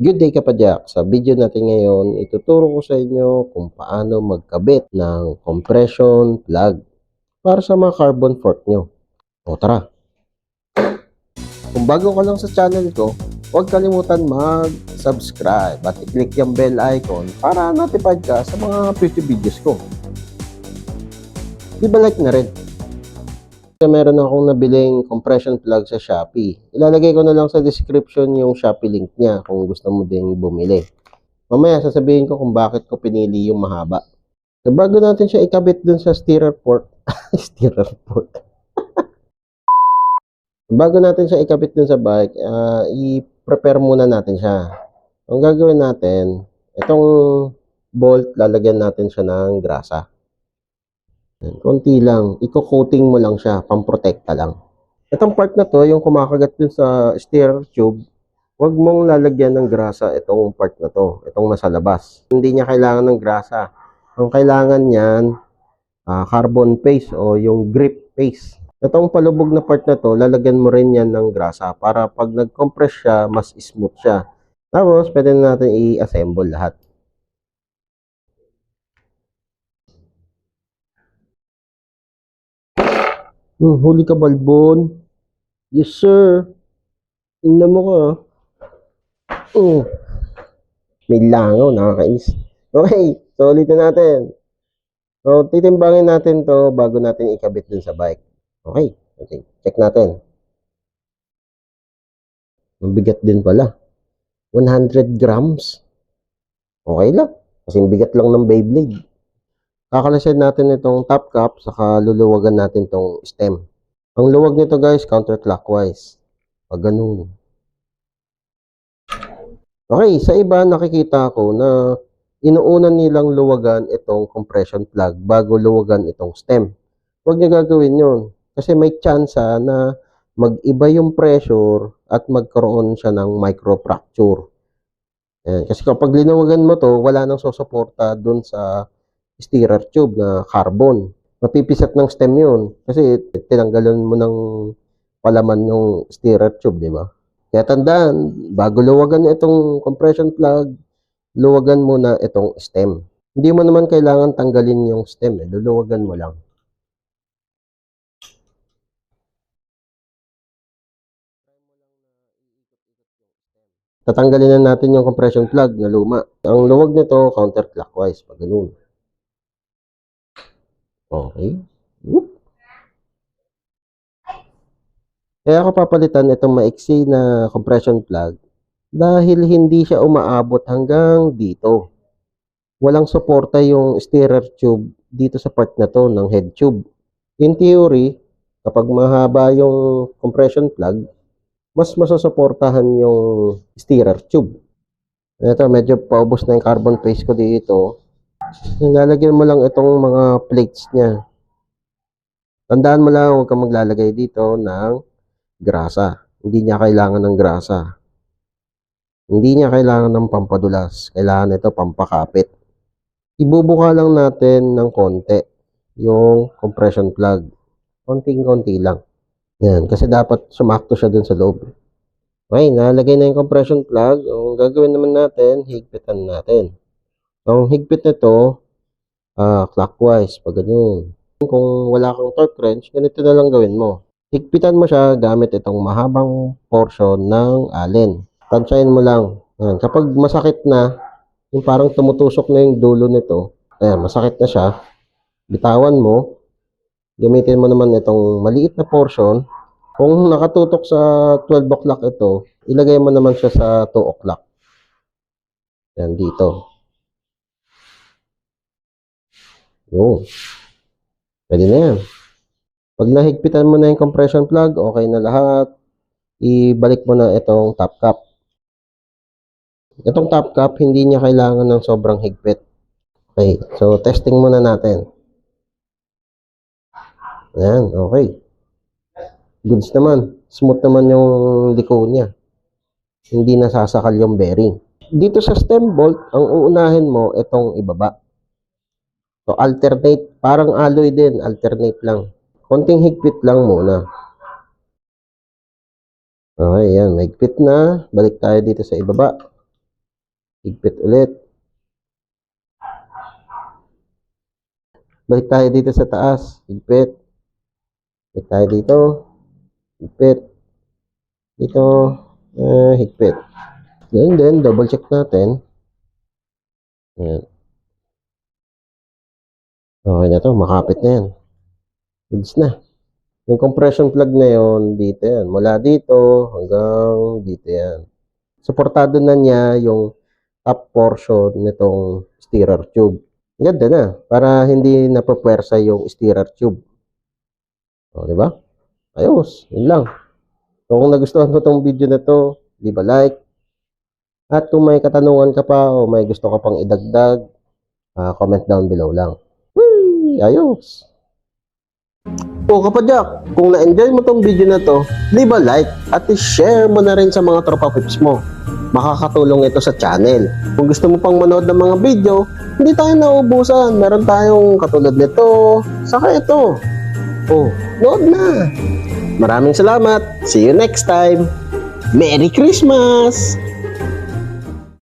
Good day kapadyak! Sa video natin ngayon, ituturo ko sa inyo kung paano magkabit ng compression plug para sa mga carbon fork nyo. O tara! Kung bago ka lang sa channel ko, huwag kalimutan mag-subscribe at i-click yung bell icon para notified ka sa mga future videos ko. Like na rin. Meron akong nabiling compression plug sa Shopee. Ilalagay ko na lang sa description yung Shopee link niya kung gusto mo ding bumili. Mamaya sasabihin ko kung bakit ko pinili yung mahaba. So, bago natin siya ikabit dun sa stirrer fork. Stirrer fork. Bago natin siya ikabit dun sa bike, i-prepare muna natin siya. Ang gagawin natin, itong bolt, lalagyan natin siya ng grasa. Konti lang, i-coating mo lang siya, pamprotekta lang. Itong part na to, yung kumakagat dun sa stirrer tube, huwag mong lalagyan ng grasa itong part na to, itong nasa labas. Hindi niya kailangan ng grasa. Ang kailangan niyan, carbon paste o yung grip paste. Itong palubog na part na to, lalagyan mo rin yan ng grasa para pag nag-compress siya, mas smooth siya. Tapos, pwede na natin i-assemble lahat. Huli ka, Balbon. Yes, sir. Tingnan mo ka. May langaw, nakakainis. Okay, so ulitin natin. So, titimbangin natin to bago natin ikabit dun sa bike. Okay, check natin. Mabigat din pala. 100 grams. Okay lang. Kasi bigat lang ng Beyblade. Kakalasin natin itong top cap, saka luluwagan natin itong stem. Ang luwag nito guys, counterclockwise. Pag ganun. Okay, sa iba nakikita ko na inuunan nilang luwagan itong compression plug bago luwagan itong stem. Huwag niyo gagawin yun. Kasi may chance na mag-iba yung pressure at magkaroon siya ng microfracture. Ayan. Kasi kapag linuwagan mo to, wala nang susuporta dun sa stirrer tube na carbon. Mapipisat ng stem yun. Kasi tinanggalan mo ng palaman yung stirrer tube, di ba? Kaya tandaan, bago luwagan itong compression plug, luwagan muna itong stem. Hindi mo naman kailangan tanggalin yung stem, luluwagan mo lang. Tatanggalin na natin yung compression plug na luma. Ang luwag nito, counterclockwise, pag ganun. Okay. Whoop. Kaya ako papalitan itong maiksi na compression plug dahil hindi siya umaabot hanggang dito. Walang suporta yung stirrer tube dito sa part na to ng head tube. In theory, kapag mahaba yung compression plug, mas masusuportahan yung stirrer tube. Ito, medyo paubos na yung carbon paste ko dito. Lalagyan mo lang itong mga plates niya. Tandaan mo lang, huwag kang maglalagay dito ng grasa. Hindi niya kailangan ng grasa. Hindi niya kailangan ng pampadulas. Kailangan ito pampakapit. Ibubuka lang natin ng konti yung compression plug. Konting-konti lang. Yan, kasi dapat sumakto siya dun sa loob. Okay, nalagay na yung compression plug. Ang gagawin naman natin, higpitan natin. Ang higpit nito, clockwise, pag ganun. Kung wala kang torque wrench, ganito na lang gawin mo. Higpitan mo siya gamit itong mahabang portion ng allen. Tansyahin mo lang. Ayan. Kapag masakit na, yung parang tumutusok na yung dulo nito, ayan, masakit na siya, bitawan mo, gamitin mo naman itong maliit na portion. Kung nakatutok sa 12 o'clock ito, ilagay mo naman siya sa 2 o'clock. Ayan, dito. Yun. Pwede na yan. Pag nahigpitan mo na yung compression plug, okay na lahat. Ibalik mo na itong top cap. Itong top cap, hindi niya kailangan ng sobrang higpit. Okay, so testing muna natin. Ayan, okay. Goods naman. Smooth naman yung liko niya. Hindi nasasakal yung bearing. Dito sa stem bolt, ang uunahin mo, itong ibaba. So, alternate. Parang alloy din. Alternate lang. Konting higpit lang muna. Okay, yan. Mahigpit na. Balik tayo dito sa ibaba. Higpit ulit. Balik tayo dito sa taas. Higpit. Higpit tayo dito. Higpit. Dito. Higpit. Then, double check natin. Ayan. Okay na to. Makapit na yan. Goods na. Yung compression plug na yon dito yan. Mula dito hanggang dito yan. Suportado na niya yung top portion nitong steerer tube. Ganda na. Para hindi napapwersa yung steerer tube. O, di ba? Ayos. Yun lang. So, kung nagustuhan mo tong video na to, leave a like. At kung may katanungan ka pa o may gusto ka pang idagdag, comment down below lang. Whee! Ayos! O kapadyak, kung na-enjoy mo tong video na to, leave a like at i-share mo na rin sa mga tropa pips mo. Makakatulong ito sa channel. Kung gusto mo pang manood ng mga video, hindi tayo nauubusan. Meron tayong katulad nito, saka ito. Oh, nood na! Maraming salamat! See you next time! Merry Christmas!